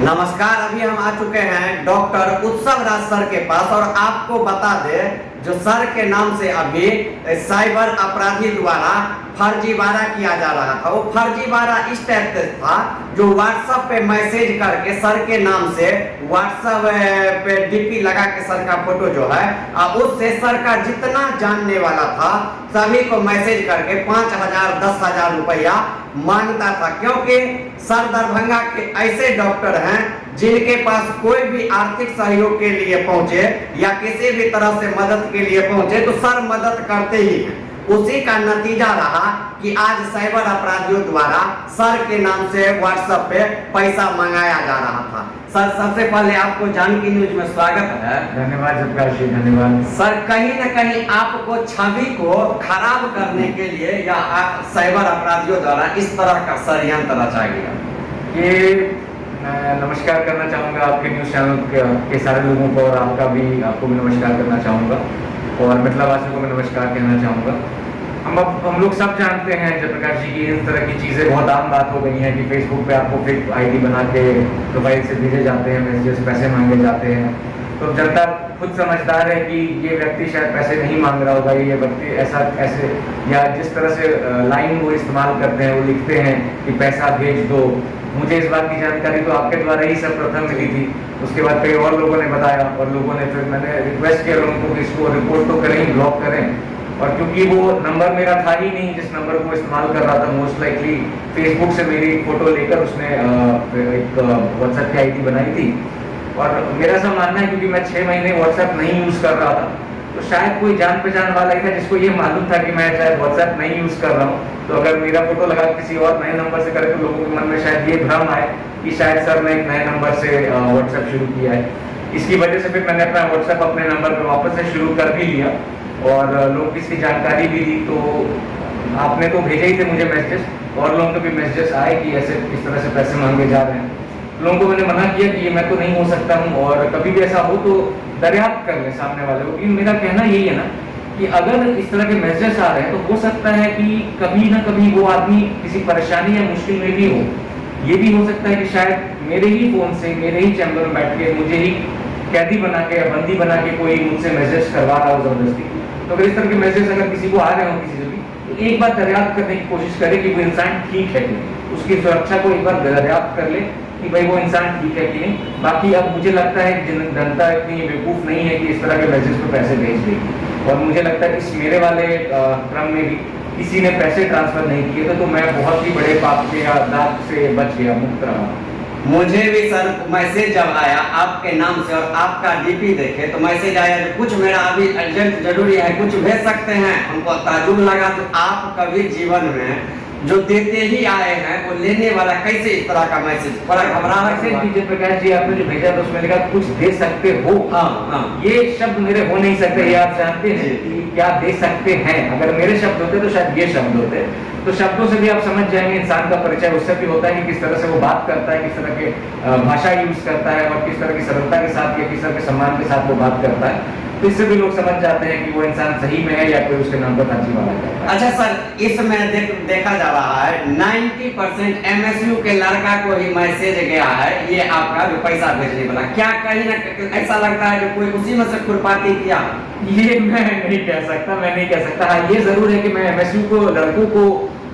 नमस्कार। अभी हम आ चुके हैं डॉक्टर उत्सव राज सर के पास और आपको बता दे जो सर के नाम से अभी साइबर अपराधी द्वारा फर्जीवाड़ा किया जा रहा था। वो फर्जीवाड़ा इस टाइप से था जो व्हाट्सएप पे मैसेज करके सर के नाम से व्हाट्सएप पे डीपी लगा के सर का फोटो जो है उससे सर का जितना जानने वाला था सभी को मैसेज करके 5,000 10,000 रुपया मांगता था। क्योंकि सर दरभंगा के ऐसे डॉक्टर हैं जिनके पास कोई भी आर्थिक सहयोग के लिए पहुंचे या किसी भी तरह से मदद के लिए पहुंचे तो सर मदद करते ही हैं। उसी का नतीजा रहा कि आज साइबर अपराधियों द्वारा सर के नाम से व्हाट्सएप पे पैसा मंगाया जा रहा था। सर सबसे पहले आपको जानकी न्यूज में स्वागत है। धन्यवाद जबकार जी, धन्यवाद। सर कहीं न कहीं आपको छवि को खराब करने के लिए या साइबर अपराधियों द्वारा इस तरह का षड्यंत्र रचा गया। ये मैं नमस्कार करना चाहूँगा आपके न्यूज़ चैनल के सारे लोगों को और आपको भी नमस्कार करना चाहूँगा और मिथिलावासियों को मैं नमस्कार कहना चाहूँगा। हम लोग सब जानते हैं जयप्रकाश जी की इस तरह की चीज़ें बहुत आम बात हो गई हैं कि फेसबुक पे आपको फेक आईडी बना के प्रोफाइल से भेजे जाते हैं, मैसेजेस पैसे मांगे जाते हैं। तो जनता खुद समझदार है कि ये व्यक्ति शायद पैसे नहीं मांग रहा होगा, ये व्यक्ति ऐसे या जिस तरह से लाइन वो इस्तेमाल करते हैं, वो लिखते हैं कि पैसा भेज दो। मुझे इस बात की जानकारी तो आपके द्वारा ही सर्वप्रथम मिली थी। उसके बाद कई और लोगों ने बताया और लोगों ने फिर मैंने रिक्वेस्ट किया लोगों को कि इसको रिपोर्ट तो करें, ब्लॉक करें। और क्योंकि वो नंबर मेरा था ही नहीं जिस नंबर को इस्तेमाल कर रहा था, मोस्ट लाइकली फेसबुक से मेरी फोटो लेकर उसने एक व्हाट्सएप की आईडी बनाई थी। और मेरा ऐसा मानना है क्योंकि मैं 6 महीने व्हाट्सएप नहीं यूज़ कर रहा था तो शायद कोई जान पहचान वाला ही था जिसको ये मालूम था कि मैं शायद व्हाट्सएप नहीं यूज़ कर रहा हूँ। तो अगर मेरा फोटो लगा किसी और नए नंबर से करे तो लोगों के मन में शायद ये भ्रम आए कि शायद सर ने एक नए नंबर से व्हाट्सएप शुरू किया है। इसकी वजह से फिर मैंने अपना व्हाट्सएप अपने नंबर पर वापस से शुरू कर भी लिया और लोग इसकी जानकारी भी दी। तो आपने तो भेजे ही थे मुझे मैसेजेस और लोगों के भी मैसेजेस आए कि ऐसे इस तरह से पैसे मांगे जा रहे हैं। लोगों को मैंने मना किया कि ये मैं तो नहीं हो सकता हूँ और कभी भी ऐसा हो तो दरियाफ्त कर ले सामने वाले को। क्योंकि मेरा कहना यही है ना कि अगर इस तरह के मैसेजेस आ रहे हैं तो हो सकता है कि कभी ना कभी वो आदमी किसी परेशानी या मुश्किल में भी हो। ये भी हो सकता है कि शायद मेरे ही फोन से मेरे ही चैम्बर में बैठ के मुझे ही कैदी बना के या बंदी बना के कोई मुझसे मैसेज करवा रहा हो जबरदस्ती। तो अगर इस तरह के मैसेज अगर किसी को आ रहे हो किसी से भी तो एक बार दरियाफ्त करने की कोशिश करे कि वो इंसान ठीक है कि नहीं, उसकी सुरक्षा को एक बार दरियाफ्त कर ले कि भाई वो इंसान ठीक है कि नहीं। बाकी अब मुझे लगता है कि जनता इतनी बेवकूफ़ नहीं है कि इस तरह के मैसेज पे पैसे भेज देगी और मुझे लगता है कि इस मेरे वाले क्रम में भी किसी ने पैसे ट्रांसफर नहीं किए थे तो मैं बहुत ही बड़े पाप के या दाग से बच गया, मुक्त रहा। मुझे भी सर मैसेज जब आया आपके नाम से और आपका डीपी देखे तो मैसेज आया जो कुछ मेरा अभी अर्जेंट जरूरी है, कुछ भेज सकते हैं। हमको ताजुब लगा तो आप कभी जीवन में जो देते ही आए हैं वो लेने वाला कैसे इस तरह का मैसेज, बड़ा घबराहट से डीजे प्रकाश जी आपने जो भेजा तो उसमें लिखा कुछ दे सकते हो। हाँ। ये शब्द मेरे हो नहीं सकते, ये आप जानते हैं कि क्या दे सकते हैं। अगर मेरे शब्द होते तो शायद ये शब्द होते। तो शब्दों से भी आप समझ जाएंगे इंसान का परिचय उससे भी होता है कि किस तरह से वो बात करता है, किस तरह के भाषा यूज करता है और किस तरह की सरलता के साथ या किस तरह के सम्मान के साथ वो बात करता है। तो इससे भी लोग समझ जाते हैं कि वो इंसान सही में है या कोई उसके नाम पर फर्जी वाला करता है। अच्छा सर, इसमें देखा जा रहा है 90% MSU के लड़का को ही मैसेज गया है ये आपका जो पैसा भेजने वाला। क्या कहीं ना ऐसा लगता है जो कोई उसी में से खुरपाती किया? ये मैं नहीं कह सकता। हाँ, ये जरूर है कि मैं MSU को लड़कों को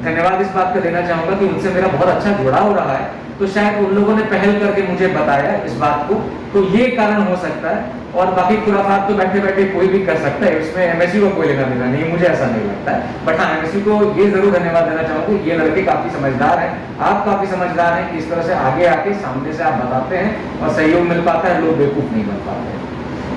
धन्यवाद इस बात का देना चाहूंगा कि उनसे मेरा बहुत अच्छा जुड़ाव रहा है। तो शायद उन लोगों ने पहल करके मुझे बताया इस बात को, तो ये कारण हो सकता है। और बाकी खुराफात तो बैठे बैठे कोई भी कर सकता है, इसमें MSU को कोई लेना देना नहीं, मुझे ऐसा नहीं लगता है। बट हाँ, MSU को ये जरूर धन्यवाद देना चाहूंगा, ये लड़के काफी समझदार हैं, आप काफी समझदार हैं कि इस तरह से आगे आके सामने से आप बताते हैं और सहयोग मिल पाता है, लोग बेवकूफ नहीं बन पाते।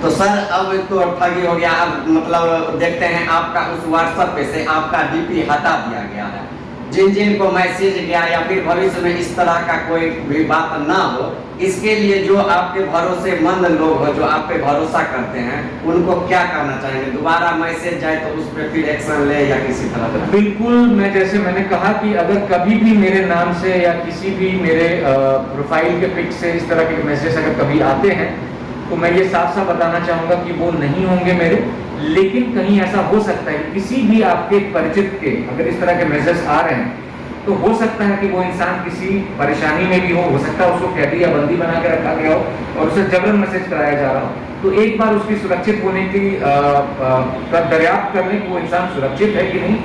तो सर अब तो ठगी हो गया। अब मतलब देखते हैं आपका उस व्हाट्सएप पे से आपका डीपी हटा दिया गया है। जिन को मैसेज गया या फिर भविष्य में इस तरह का कोई भी बात ना हो, इसके लिए जो आपके भरोसेमंद लोग हो जो आप पे भरोसा करते हैं उनको क्या करना चाहेंगे? दोबारा मैसेज जाए तो उस पर फिर एक्शन ले या किसी तरह का? बिल्कुल, मैं जैसे मैंने कहा कि अगर कभी भी मेरे नाम से या किसी भी मेरे प्रोफाइल के पिक से इस तरह के मैसेज अगर कभी आते हैं तो मैं ये साफ साफ बताना चाहूंगा कि वो नहीं होंगे मेरे। लेकिन कहीं ऐसा हो सकता है कि किसी भी आपके परिचित के अगर इस तरह के मैसेज आ रहे हैं तो हो सकता है कि वो इंसान किसी परेशानी में भी हो सकता है उसको कैदी या बंदी बना के रखा गया हो और उसे जबरन मैसेज कराया जा रहा हो। तो एक बार उसकी सुरक्षित होने की दरियाफ्त कर लें कि वो इंसान सुरक्षित है कि नहीं,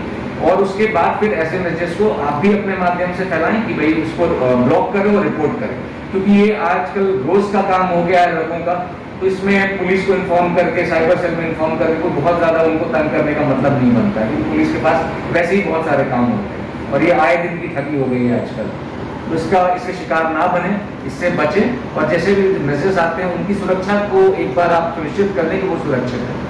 और उसके बाद फिर ऐसे मैसेज को आप भी अपने माध्यम से फैलाएं कि भाई उसको ब्लॉक करें और रिपोर्ट करें, क्योंकि ये आजकल रोज का काम हो गया है लोगों का। तो इसमें पुलिस को इन्फॉर्म करके, साइबर सेल में इन्फॉर्म करके कोई बहुत ज्यादा उनको तंग करने का मतलब नहीं बनता है, क्योंकि पुलिस के पास वैसे ही बहुत सारे काम होते हैं और ये आए दिन की ठगी हो गई है आजकल। तो इसके शिकार ना बने, इससे बचें, और जैसे भी मैसेज आते हैं उनकी सुरक्षा को एक बार आप सुनिश्चित कर लें कि वो सुरक्षित है।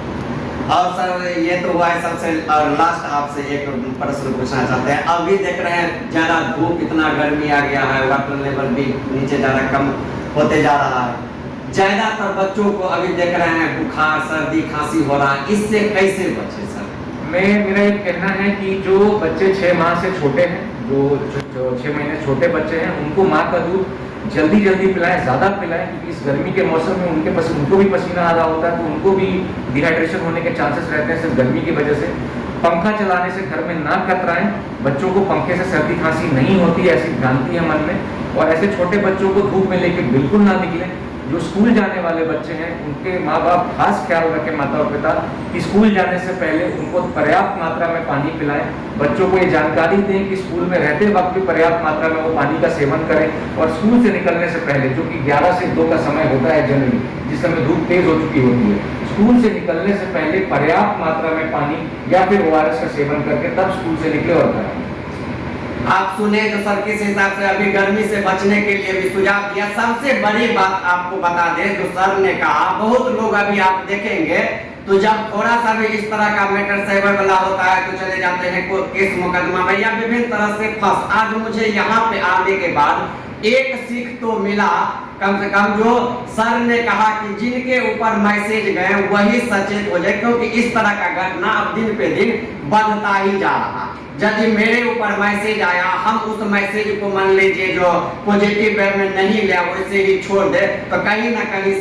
और सर ये तो हुआ है सबसे, और लास्ट आपसे एक प्रश्न पूछना चाहते हैं। अभी देख रहे हैं ज़्यादा धूप, इतना गर्मी आ गया है, वाटर लेवल भी नीचे ज़्यादा कम होते जा रहा है। ज़्यादातर बच्चों को अभी देख रहे हैं बुखार, सर्दी, खांसी हो रहा है, इससे कैसे बचे सर? मेरा ये कहना है कि जो बच्चे 6 माह से छोटे हैं, जो 6 महीने छोटे बच्चे हैं, उनको माँ का दूध जल्दी पिलाएं, ज़्यादा पिलाएं, क्योंकि इस गर्मी के मौसम में उनको भी पसीना आ रहा होता है, तो उनको भी डिहाइड्रेशन होने के चांसेस रहते हैं सिर्फ गर्मी की वजह से। पंखा चलाने से घर में ना कतराएं, बच्चों को पंखे से सर्दी खांसी नहीं होती ऐसी भ्रांति है मन में। और ऐसे छोटे बच्चों को धूप में लेके बिल्कुल ना निकलें। जो स्कूल जाने वाले बच्चे हैं उनके माँ बाप खास ख्याल रखें, माता और पिता, कि स्कूल जाने से पहले उनको पर्याप्त मात्रा में पानी पिलाएं। बच्चों को ये जानकारी दें कि स्कूल में रहते वक्त भी पर्याप्त मात्रा में वो पानी का सेवन करें, और स्कूल से निकलने से पहले, जो कि 11 से 2 का समय होता है जनरली, जिस समय धूप तेज हो चुकी होती है, स्कूल से निकलने से पहले पर्याप्त मात्रा में पानी या फिर ORS का सेवन करके तब स्कूल से निकले और करें। आप सुने तो सर किस हिसाब से अभी गर्मी से बचने के लिए भी सुझाव दिया। सबसे बड़ी बात आपको बता दें, जो सर ने कहा, बहुत लोग अभी आप देखेंगे तो जब थोड़ा सा भी इस तरह का मैटर साइबर वाला होता है तो चले जाते हैं केस मुकदमा में या विभिन्न तरह से फंस। आज मुझे यहाँ पे आने के बाद एक सीख तो मिला, कम से कम जो सर ने कहा कि जिनके ऊपर मैसेज गए वही सचेत हो जाए, क्योंकि इस तरह का घटना अब दिन पे दिन बढ़ता ही जा रहा। यदि मेरे ऊपर मैसेज आया, हम उस मैसेज को मान लीजिए जो पॉजिटिव वे में नहीं लिया, वैसे ही छोड़ दे, तो कहीं ना कहीं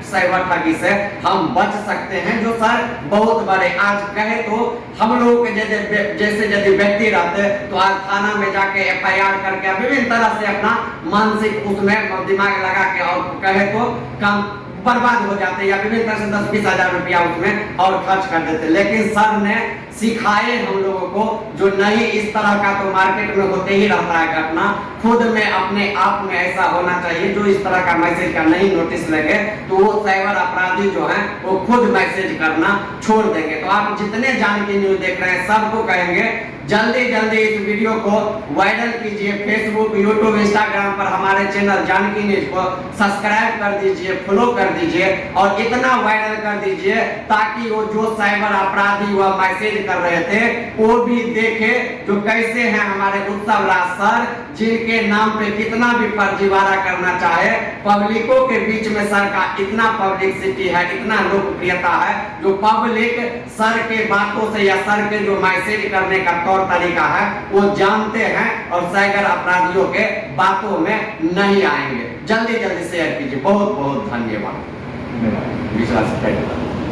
साइबर ठगी से हम बच सकते हैं। जो सर बहुत बड़े आज कहे तो हम लोगों के जैसे यदि व्यक्ति रहते तो आज थाना में जाके FIR करके विभिन्न तरह से अपना मानसिक उसमें दिमाग लगा के और कहे तो काम बर्बाद हो जाते या विभिन्न तरह से 10-20 हजार रुपया उसमें और खर्च कर देते। लेकिन सर ने सिखाए हम लोगों को जो नहीं, इस तरह का तो मार्केट में होते ही रहता है घटना, खुद में अपने आप में ऐसा होना चाहिए। जो इस तरह का मैसेज का नहीं नोटिस लगे तो वो साइबर अपराधी जो है वो खुद मैसेज करना छोड़ देंगे। तो आप जितने जान की न्यूज देख रहे हैं सबको कहेंगे जल्दी इस वीडियो को वायरल कीजिए। फेसबुक, यूट्यूब, इंस्टाग्राम पर हमारे चैनल जानकी न्यूज को सब्सक्राइब कर दीजिए, फॉलो कर दीजिए और इतना वायरल कर दीजिए ताकि वो जो साइबर अपराधी वह मैसेज कर रहे थे वो भी देखे जो कैसे हैं हमारे उत्सव राज सर, जिनके नाम पे कितना भी फर्जीवाड़ा करना चाहे। पब्लिकों के बीच में सर का इतना पब्लिसिटी है, इतना लोकप्रियता है, जो पब्लिक सर के बातों से या सर के जो मैसेज करने का तौर तरीका है वो जानते हैं और साइबर अपराधियों के बातों में नहीं आएंगे। जल्दी शेयर कीजिए। बहुत बहुत धन्यवाद।